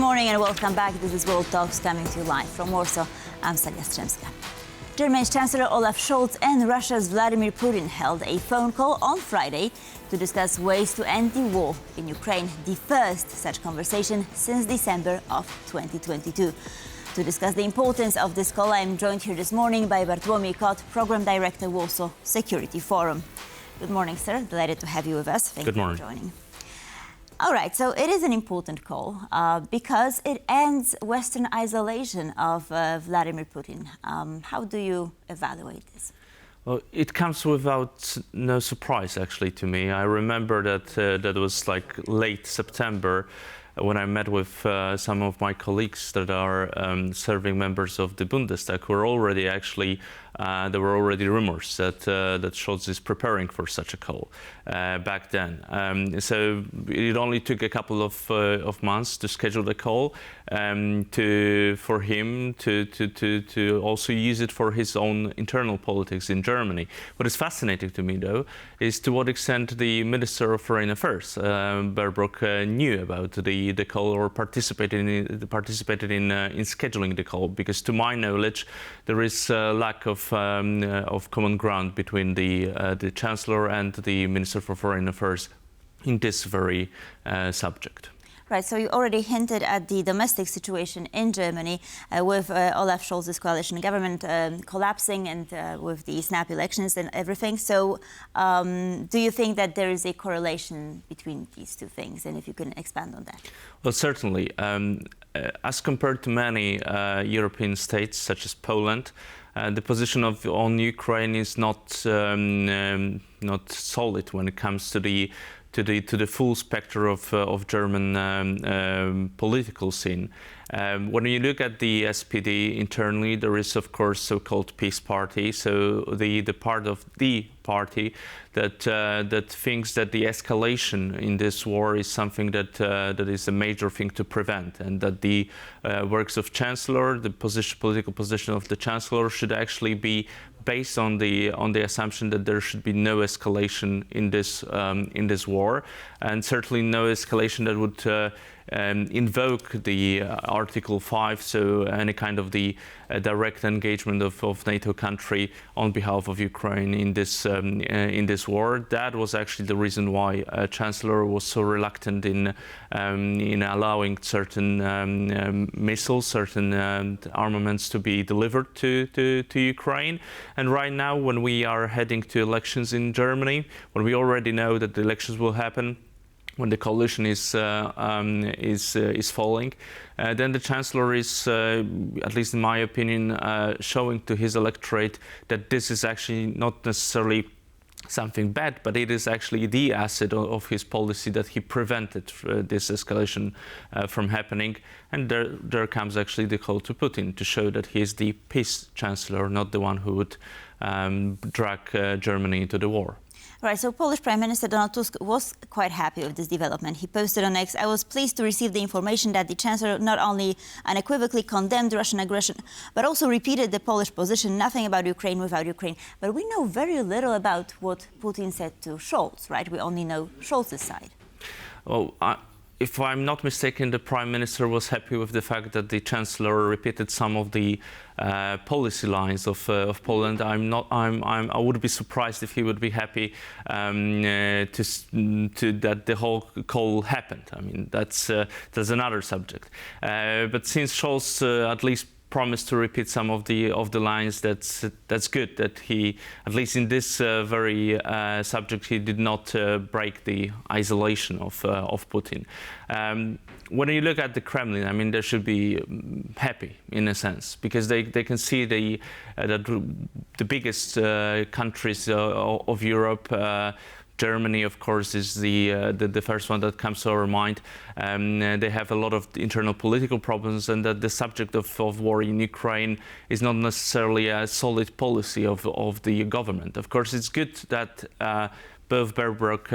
morning and welcome back. This is World Talks coming to you live from Warsaw. I'm Stalia Strzemska. Germany's Chancellor Olaf Scholz and Russia's Vladimir Putin held a phone call on Friday to discuss ways to end the war in Ukraine, the first such conversation since December of 2022. To discuss the importance of this call, I'm joined here this morning by Bartłomiej Kot, Program Director, Warsaw Security Forum. Good morning, sir. Delighted to have you with us. Thank you for joining. All right, so it is an important call because it ends Western isolation of Vladimir Putin. How do you evaluate this? Well, it comes without no surprise, actually, to me. I remember that that was like late September when I met with some of my colleagues that are serving members of the Bundestag who were already actually, there were already rumors that that Scholz is preparing for such a call back then. So it only took a couple of months to schedule the call for him to also use it for his own internal politics in Germany. What is fascinating to me, though, is to what extent the Minister of Foreign Affairs, Baerbock, knew about the call or participated in scheduling the call, because to my knowledge there is a lack of common ground between the Chancellor and the Minister for Foreign Affairs in this very subject. Right, so you already hinted at the domestic situation in Germany with Olaf Scholz's coalition government collapsing and with the snap elections and everything. So do you think that there is a correlation between these two things? And if you can expand on that. Well, certainly. As compared to many European states, such as Poland, the position on Ukraine is not solid when it comes to the full spectrum of German political scene. When you look at the SPD internally, there is of course so-called peace party, so the part of the party that thinks that the escalation in this war is something that is a major thing to prevent, and that the works of Chancellor, the political position of the Chancellor, should actually be based on the assumption that there should be no escalation in this war, and certainly no escalation that would invoke the Article 5, so any kind of the direct engagement of NATO country on behalf of Ukraine in this war. That was actually the reason why Chancellor was so reluctant in allowing certain missiles, certain armaments to be delivered to Ukraine. And right now, when we are heading to elections in Germany, when we already know that the elections will happen, when the coalition is falling, then the Chancellor is, at least in my opinion, showing to his electorate that this is actually not necessarily something bad, but it is actually the asset of his policy that he prevented this escalation from happening. And there comes actually the call to Putin to show that he is the peace Chancellor, not the one who would drag Germany into the war. Right, so Polish Prime Minister Donald Tusk was quite happy with this development. He posted on X, "I was pleased to receive the information that the Chancellor not only unequivocally condemned Russian aggression, but also repeated the Polish position, nothing about Ukraine without Ukraine." But we know very little about what Putin said to Scholz, right? We only know Scholz's side. Well, if I'm not mistaken, the Prime Minister was happy with the fact that the Chancellor repeated some of the policy lines of Poland. I would be surprised if he would be happy to that the whole call happened. I mean, that's another subject. But since Scholz at least promised to repeat some of the lines, that's good. That he, at least in this very subject, he did not break the isolation of Putin. When you look at the Kremlin, I mean, they should be happy in a sense, because they can see that the biggest countries of Europe. Germany, of course, is the first one that comes to our mind. They have a lot of internal political problems, and that the subject of war in Ukraine is not necessarily a solid policy of the government. Of course, it's good that both Baerbock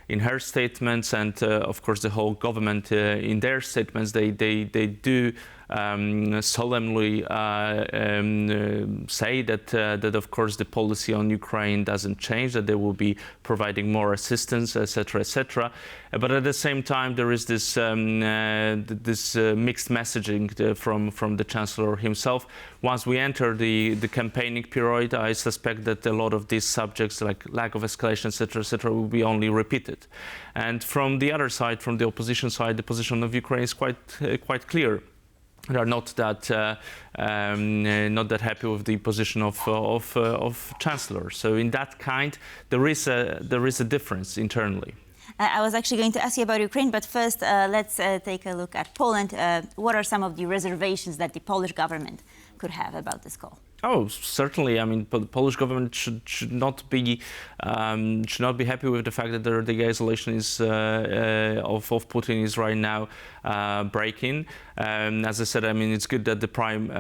in her statements and, of course, the whole government in their statements, they do solemnly say that of course the policy on Ukraine doesn't change, that they will be providing more assistance, etc., etc. But at the same time, there is this mixed messaging from the Chancellor himself. Once we enter the campaigning period, I suspect that a lot of these subjects, like lack of escalation, etc., will be only repeated. And from the other side, from the opposition side, the position of Ukraine is quite clear. They are not that happy with the position of Chancellor. So in that kind, there is a difference internally. I was actually going to ask you about Ukraine, but first let's take a look at Poland. What are some of the reservations that the Polish government could have about this call? Oh, certainly. I mean, the Polish government should not be happy with the fact that the isolation of Putin is right now breaking. As I said, I mean, it's good that the Prime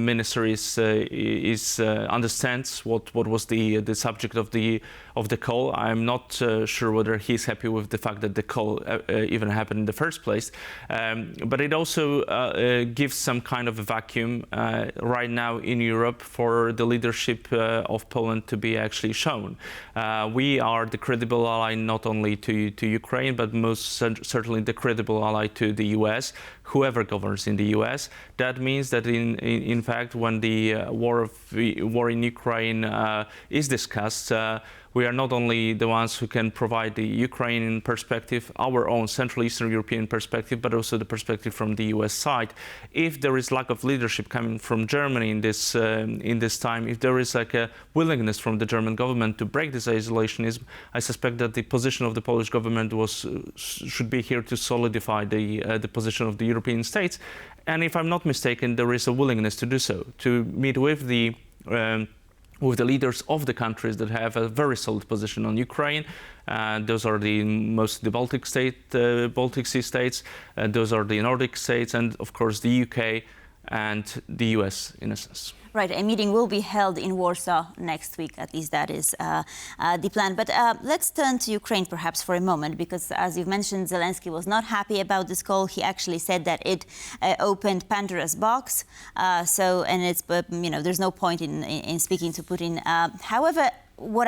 Minister understands what was the subject of the call. I'm not sure whether he's happy with the fact that the call even happened in the first place. But it also gives some kind of a vacuum right now in Europe for the leadership of Poland to be actually shown. We are the credible ally not only to Ukraine, but most certainly the credible ally to the US, whoever governs in the US. That means that in fact, when the war in Ukraine is discussed, we are not only the ones who can provide the Ukrainian perspective, our own Central Eastern European perspective, but also the perspective from the US side. If there is lack of leadership coming from Germany in this time, if there is like a willingness from the German government to break this isolationism, I suspect that the position of the Polish government should be here to solidify the position of the European states. And if I'm not mistaken, there is a willingness to do so, to meet with the leaders of the countries that have a very solid position on Ukraine. Those are the Baltic Sea states, those are the Nordic states, and of course the UK and the US in a sense. Right, a meeting will be held in Warsaw next week, at least that is the plan. But let's turn to Ukraine perhaps for a moment, because as you've mentioned, Zelensky was not happy about this call. He actually said that it opened Pandora's box. There's no point in speaking to Putin. However, what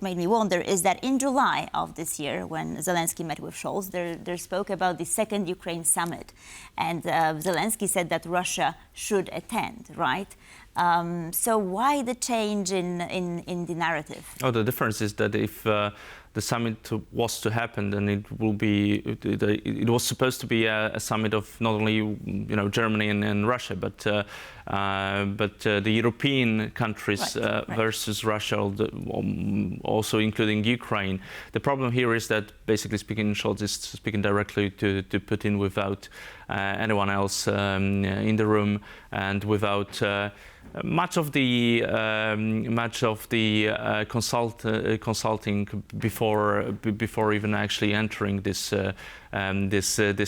made me wonder is that in July of this year, when Zelensky met with Scholz, they spoke about the second Ukraine summit, and Zelensky said that Russia should attend, right? So why the change in the narrative? Oh, the difference is that if the summit was to happen, then it was supposed to be a summit of not only Germany and Russia, but the European countries right. Versus Russia, also including Ukraine. The problem here is that, basically speaking, Scholz is speaking directly to Putin without anyone else in the room, and without much of the consulting before even actually entering this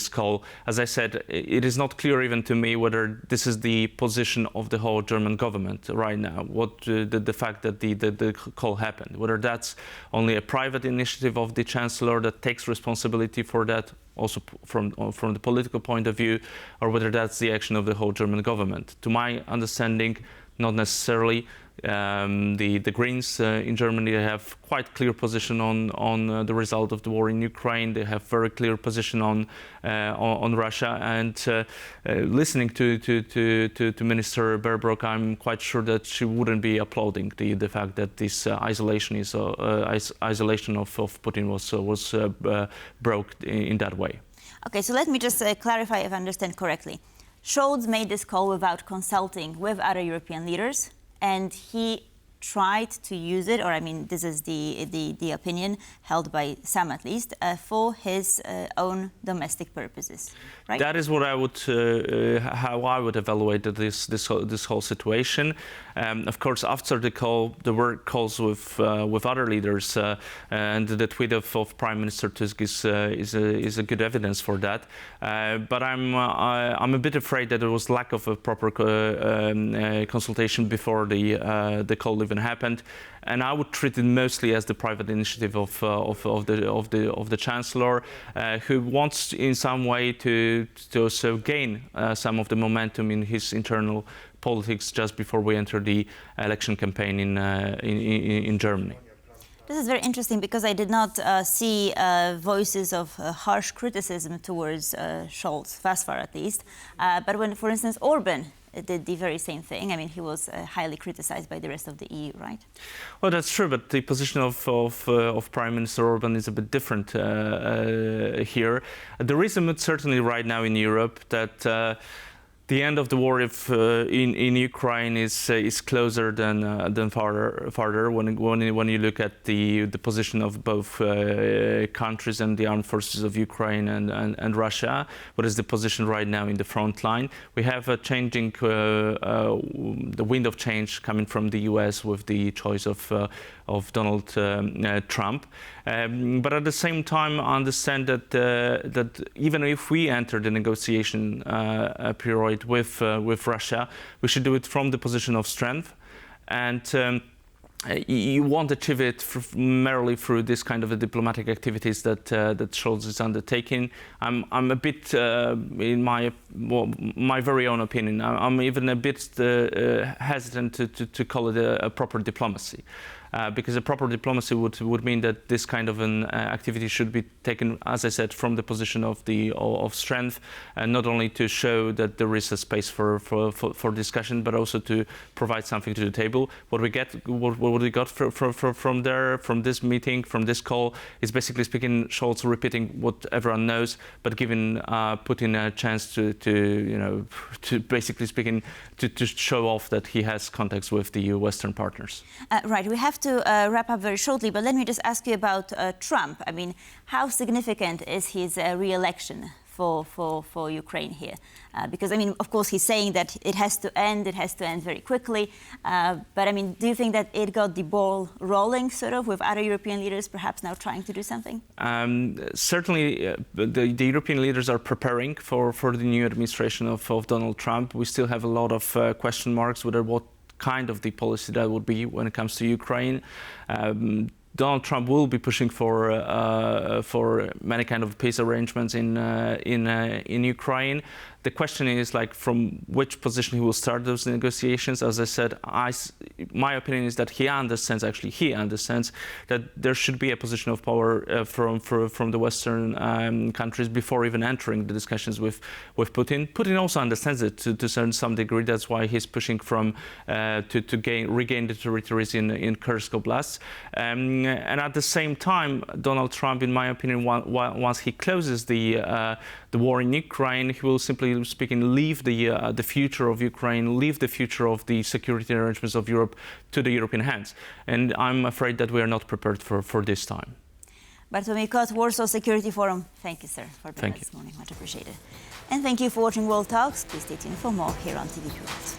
call. As I said, it is not clear even to me whether this is the position of the whole German government right now. What the fact that the call happened, whether that's only a private initiative of the Chancellor that takes responsibility for that, also from the political point of view, or whether that's the action of the whole German government. To my understanding, not necessarily. The Greens in Germany, they have quite clear position on the result of the war in Ukraine. They have very clear position on Russia. And listening to Minister Baerbock, I'm quite sure that she wouldn't be applauding the fact that this isolation of Putin was broke in that way. Okay, so let me just clarify if I understand correctly. Scholz made this call without consulting with other European leaders, and he tried to use it, or I mean, this is the opinion held by some at least, for his own domestic purposes, right? That is what I would, how I would evaluate this whole situation. Of course, after the call, there were calls with other leaders, and the tweet of Prime Minister Tusk is a good evidence for that. But I'm a bit afraid that there was lack of a proper consultation before the call even happened. And I would treat it mostly as the private initiative of the Chancellor, who wants in some way to also gain some of the momentum in his internal politics just before we enter the election campaign in Germany. This is very interesting because I did not see voices of harsh criticism towards Scholz, thus far at least. But when, for instance, Orban did the very same thing, I mean, he was highly criticized by the rest of the EU, right? Well, that's true, but the position of Prime Minister Orban is a bit different here. There is a mood certainly right now in Europe that the end of the war in Ukraine is closer than farther. When you look at the position of both countries and the armed forces of Ukraine and Russia, what is the position right now in the front line? We have a changing the wind of change coming from the US with the choice of Donald Trump. But at the same time, I understand that even if we enter the negotiation period with Russia, we should do it from the position of strength, and you won't achieve it merely through this kind of diplomatic activities that Scholz is undertaking. I'm a bit, in my very own opinion, I'm even a bit hesitant to call it a proper diplomacy. Because a proper diplomacy would mean that this kind of an activity should be taken, as I said, from the position of strength, and not only to show that there is a space for discussion, but also to provide something to the table. What we got from this meeting, from this call, is basically speaking Scholz repeating what everyone knows, but giving Putin a chance to basically speaking to show off that he has contacts with the Western partners. Right. We have to wrap up very shortly, but let me just ask you about Trump. I mean, how significant is his re-election for Ukraine here? Because, I mean, of course, he's saying that it has to end very quickly. But, I mean, do you think that it got the ball rolling, sort of, with other European leaders perhaps now trying to do something? Certainly, the European leaders are preparing for the new administration of Donald Trump. We still have a lot of question marks whether what kind of the policy that would be when it comes to Ukraine. Donald Trump will be pushing for many kind of peace arrangements in Ukraine. The question is, like, from which position he will start those negotiations. As I said, my opinion is that he understands that there should be a position of power from the Western countries before even entering the discussions with Putin. Putin also understands it to some degree. That's why he's pushing to regain the territories in Kursk Oblast. And at the same time, Donald Trump, in my opinion, once he closes the war in Ukraine, he will simply speaking leave the future of Ukraine, leave the future of the security arrangements of Europe to the European hands. And I'm afraid that we are not prepared for this time. Bartłomiej Kot, Warsaw Security Forum. Thank you, sir, for being here this morning. Much appreciated. And thank you for watching World Talks. Please stay tuned for more here on TV2.